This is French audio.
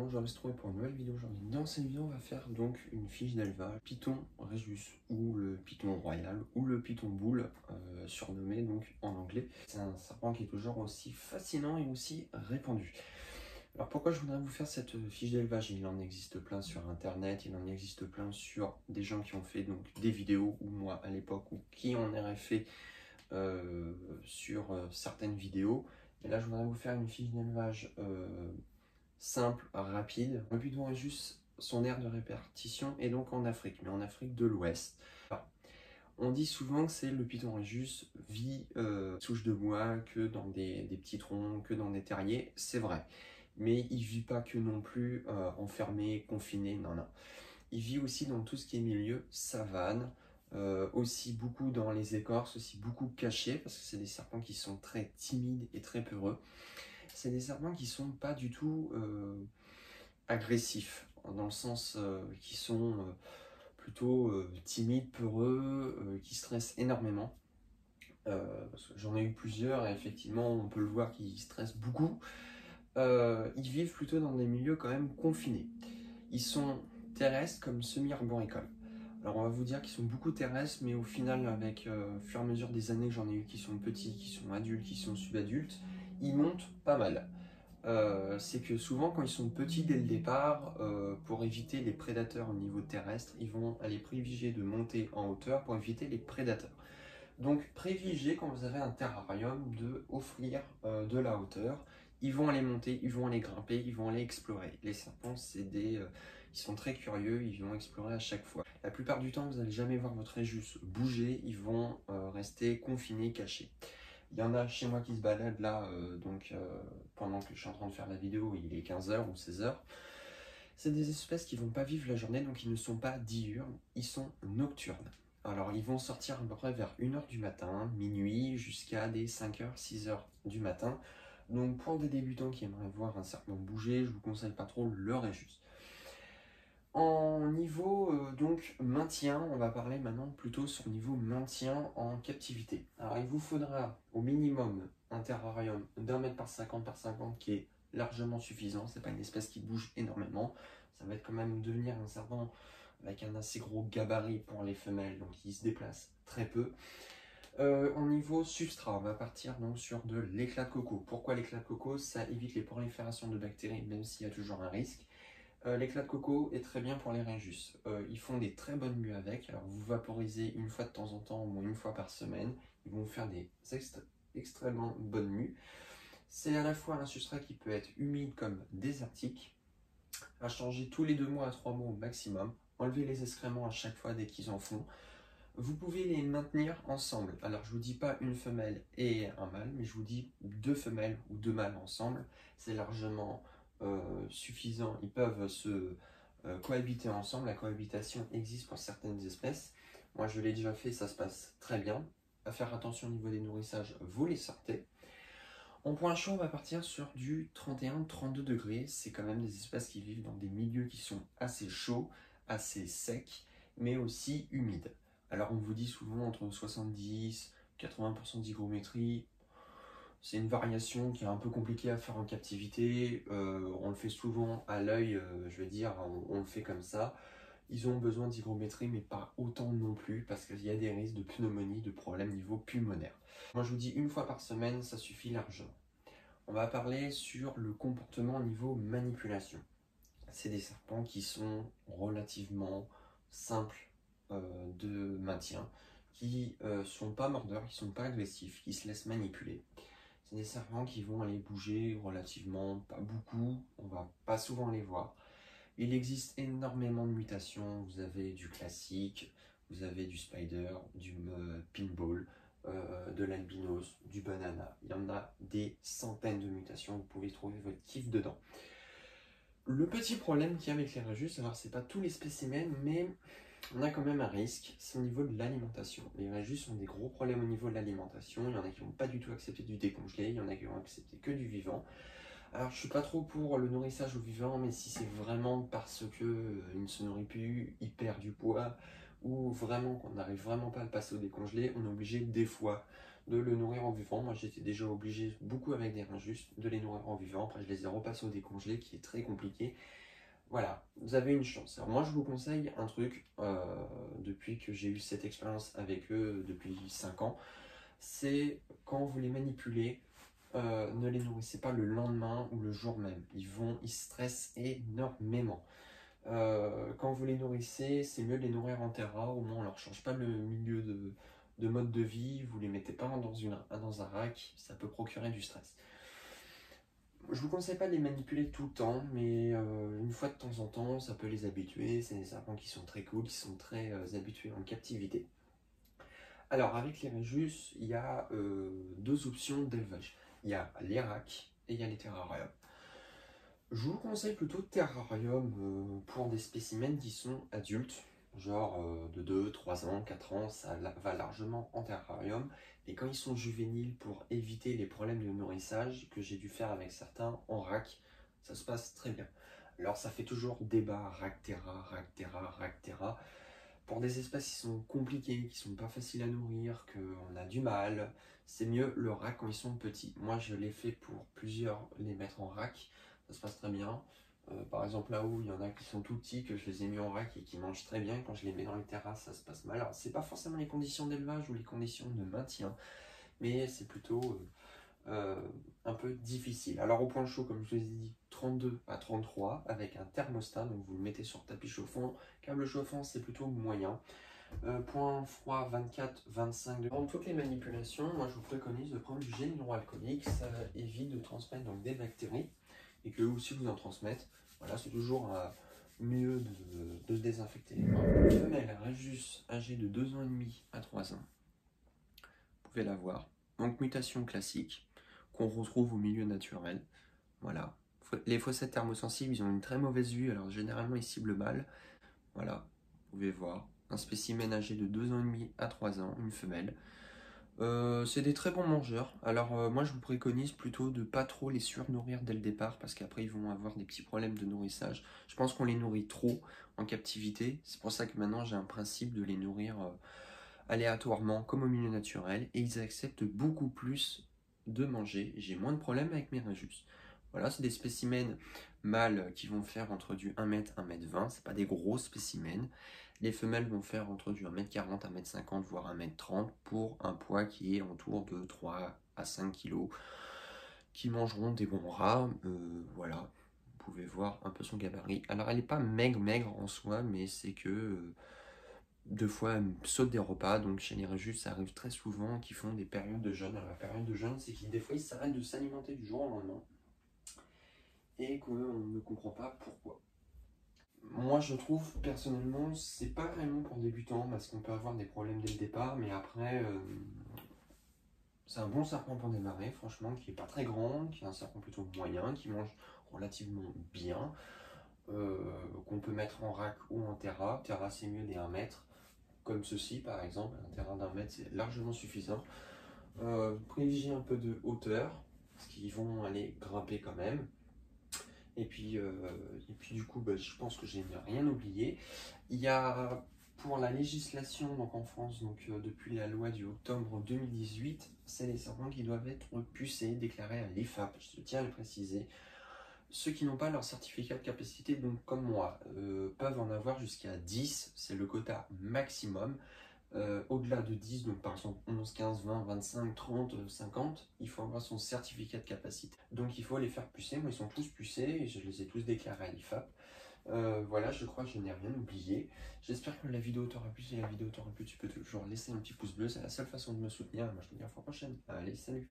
monde, je vais se retrouver pour une nouvelle vidéo aujourd'hui. Dans cette vidéo, on va faire donc une fiche d'élevage Python Rhésus, ou le Python royal, ou le Python boule, surnommé donc en anglais. C'est un serpent qui est toujours aussi fascinant et aussi répandu. Alors pourquoi je voudrais vous faire cette fiche d'élevage? Il en existe plein sur internet, il en existe plein sur des gens qui ont fait donc des vidéos, ou moi à l'époque, ou qui en auraient fait sur certaines vidéos. Et là je voudrais vous faire une fiche d'élevage simple, rapide. Le Python Rhésus, son aire de répartition est donc en Afrique, mais en Afrique de l'Ouest. Enfin, on dit souvent que c'est le Python Rhésus vit souche de bois, que dans des petits troncs, que dans des terriers, c'est vrai. Mais il vit pas que non plus enfermé, confiné, non, non. Il vit aussi dans tout ce qui est milieu savane, aussi beaucoup dans les écorces, aussi beaucoup cachés, parce que c'est des serpents qui sont très timides et très peureux. C'est des serpents qui sont pas du tout agressifs, dans le sens qui sont plutôt timides, peureux, qui stressent énormément. Parce que j'en ai eu plusieurs et effectivement on peut le voir qu'ils stressent beaucoup. Ils vivent plutôt dans des milieux quand même confinés. Ils sont terrestres comme semi-arboricoles. Alors on va vous dire qu'ils sont beaucoup terrestres, mais au final, avec au fur et à mesure des années que j'en ai eu qui sont petits, qui sont adultes, qui sont subadultes, ils montent pas mal. C'est que souvent quand ils sont petits dès le départ, pour éviter les prédateurs au niveau terrestre, ils vont aller privilégier de monter en hauteur pour éviter les prédateurs. Donc privilégiez quand vous avez un terrarium de offrir de la hauteur. Ils vont aller monter, ils vont aller grimper, ils vont aller explorer. Les serpents, ils sont très curieux, ils vont explorer à chaque fois. La plupart du temps, vous n'allez jamais voir votre Rhésus bouger, ils vont rester confinés, cachés. Il y en a chez moi qui se baladent là, pendant que je suis en train de faire la vidéo, il est 15h ou 16h. C'est des espèces qui ne vont pas vivre la journée, donc ils ne sont pas diurnes, ils sont nocturnes. Alors ils vont sortir à peu près vers 1h du matin, minuit, jusqu'à des 5h, 6h du matin. Donc pour des débutants qui aimeraient voir un serpent bouger, je vous conseille pas trop le Rhésus. En niveau donc maintien, on va parler maintenant plutôt sur niveau maintien en captivité. Alors il vous faudra au minimum un terrarium d'1 mètre par 50 par 50 qui est largement suffisant. C'est pas une espèce qui bouge énormément. Ça va être quand même devenir un serpent avec un assez gros gabarit pour les femelles, donc il se déplace très peu. Au niveau substrat, on va partir donc sur de l'éclat de coco. Pourquoi l'éclat de coco? Ça évite les proliférations de bactéries, même s'il y a toujours un risque. L'éclat de coco est très bien pour les Rhésus. Ils font des très bonnes mues avec. Alors vous vaporisez une fois de temps en temps, ou une fois par semaine. Ils vont faire des extrêmement bonnes mues. C'est à la fois un substrat qui peut être humide comme désertique, à changer tous les 2 mois à 3 mois au maximum. Enlevez les excréments à chaque fois dès qu'ils en font. Vous pouvez les maintenir ensemble. Alors je vous dis pas une femelle et un mâle, mais je vous dis 2 femelles ou 2 mâles ensemble. C'est largement suffisant. Ils peuvent se cohabiter ensemble. La cohabitation existe pour certaines espèces. Moi je l'ai déjà fait, ça se passe très bien. À faire attention au niveau des nourrissages, vous les sortez. En point chaud, on va partir sur du 31-32 degrés. C'est quand même des espèces qui vivent dans des milieux qui sont assez chauds, assez secs, mais aussi humides. Alors on vous dit souvent entre 70-80% d'hygrométrie. C'est une variation qui est un peu compliquée à faire en captivité. On le fait souvent à l'œil, je veux dire, on le fait comme ça. Ils ont besoin d'hygrométrie, mais pas autant non plus, parce qu'il y a des risques de pneumonie, de problèmes niveau pulmonaire. Moi je vous dis une fois par semaine, ça suffit largement. On va parler sur le comportement au niveau manipulation. C'est des serpents qui sont relativement simples de maintien, qui sont pas mordeurs, qui sont pas agressifs, qui se laissent manipuler. C'est des serpents qui vont aller bouger relativement, pas beaucoup, on va pas souvent les voir. Il existe énormément de mutations, vous avez du classique, vous avez du spider, du pinball, de l'albinos, du banana. Il y en a des centaines de mutations, vous pouvez trouver votre kiff dedans. Le petit problème qu'il y a avec les Rhésus, alors c'est pas tous les spécimens, mais on a quand même un risque, c'est au niveau de l'alimentation. Les Rhésus ont des gros problèmes au niveau de l'alimentation, il y en a qui vont pas du tout accepter du décongelé, il y en a qui vont accepter que du vivant. Alors je suis pas trop pour le nourrissage au vivant, mais si c'est vraiment parce que il ne se nourrit plus, il perd du poids, ou vraiment qu'on n'arrive vraiment pas à le passer au décongelé, on est obligé des fois de le nourrir en vivant. Moi j'étais déjà obligé, beaucoup avec des reins justes, de les nourrir en vivant. Après je les ai repassés au décongelé qui est très compliqué. Voilà, vous avez une chance. Alors moi je vous conseille un truc, depuis que j'ai eu cette expérience avec eux depuis 5 ans, c'est quand vous les manipulez, ne les nourrissez pas le lendemain ou le jour même. Ils stressent énormément. Quand vous les nourrissez, c'est mieux de les nourrir en terra, au moins on leur change pas le milieu de mode de vie, vous les mettez pas dans un rack, ça peut procurer du stress. Je vous conseille pas de les manipuler tout le temps, mais une fois de temps en temps, ça peut les habituer. C'est des serpents qui sont très cool, qui sont très habitués en captivité. Alors avec les Réjus, il y a deux options d'élevage. Il y a les racks et il y a les terrariums. Je vous conseille plutôt terrarium pour des spécimens qui sont adultes, genre de 2, 3 ans, 4 ans, ça va largement en terrarium. Et quand ils sont juvéniles, pour éviter les problèmes de nourrissage que j'ai dû faire avec certains en rack, ça se passe très bien. Alors ça fait toujours débat, rack terra, rack terra, rack terra. Pour des espèces qui sont compliquées, qui sont pas faciles à nourrir, qu'on a du mal, c'est mieux le rack quand ils sont petits. Moi je l'ai fait pour plusieurs, les mettre en rack, ça se passe très bien. Par exemple là où il y en a qui sont tout petits, que je les ai mis en rack et qui mangent très bien, quand je les mets dans les terrasses ça se passe mal. Alors c'est pas forcément les conditions d'élevage ou les conditions de maintien, mais c'est plutôt un peu difficile. Alors au point chaud, comme je vous ai dit, 32 à 33 avec un thermostat, donc vous le mettez sur tapis chauffant. Câble chauffant, c'est plutôt moyen. Point froid, 24-25 degrés. Dans toutes les manipulations, moi je vous préconise de prendre du gel hydroalcoolique, ça évite de transmettre donc, des bactéries et que aussi vous en transmettent. Voilà, c'est toujours mieux de se désinfecter les mains. Une femelle Réjus âgée de 2 ans et demi à 3 ans, vous pouvez la voir. Donc mutation classique qu'on retrouve au milieu naturel. Voilà. Les fossettes thermosensibles, ils ont une très mauvaise vue, alors généralement ils ciblent mal. Voilà, vous pouvez voir. Un spécimen âgé de 2 ans et demi à 3 ans, une femelle. C'est des très bons mangeurs. Alors moi je vous préconise plutôt de pas trop les surnourrir dès le départ parce qu'après ils vont avoir des petits problèmes de nourrissage. Je pense qu'on les nourrit trop en captivité. C'est pour ça que maintenant j'ai un principe de les nourrir aléatoirement comme au milieu naturel et ils acceptent beaucoup plus de manger. J'ai moins de problèmes avec mes Réjus. Voilà, c'est des spécimens mâles qui vont faire entre du 1 m, 1 m 20. C'est pas des gros spécimens. Les femelles vont faire entre du 1 m 40, 1 m 50, voire 1 m 30 pour un poids qui est autour de 3 à 5 kg, qui mangeront des bons rats. Voilà, vous pouvez voir un peu son gabarit. Alors elle n'est pas maigre en soi, mais c'est que deux fois elle saute des repas, donc chez les Réjus ça arrive très souvent qu'ils font des périodes de jeûne. Alors la période de jeûne, c'est qu'ils des fois ils s'arrêtent de s'alimenter du jour au lendemain et qu'on ne comprend pas pourquoi. Moi je trouve personnellement c'est pas vraiment pour débutants parce qu'on peut avoir des problèmes dès le départ, mais après c'est un bon serpent pour démarrer, franchement, qui est pas très grand, qui est un serpent plutôt moyen, qui mange relativement bien, qu'on peut mettre en rack ou en terra. Terra c'est mieux des 1 mètre, comme ceci par exemple, un terrain d'1 mètre c'est largement suffisant. Privilégiez un peu de hauteur, parce qu'ils vont aller grimper quand même. Et puis du coup, je pense que j'ai rien oublié. Il y a pour la législation donc en France, donc, depuis la loi du octobre 2018, c'est les serpents qui doivent être pucés, déclarés à l'IFAP, je tiens à le préciser. Ceux qui n'ont pas leur certificat de capacité, donc comme moi, peuvent en avoir jusqu'à 10, c'est le quota maximum. Au-delà de 10, donc par exemple 11, 15, 20, 25, 30, 50, il faut avoir son certificat de capacité. Donc il faut les faire pucer. Moi ils sont tous pucés et je les ai tous déclarés à l'IFAP. Voilà, je crois que je n'ai rien oublié. J'espère que la vidéo t'aura plu. Si la vidéo t'aura plu, tu peux toujours laisser un petit pouce bleu. C'est la seule façon de me soutenir. Moi je te dis à la fois prochaine. Allez, salut!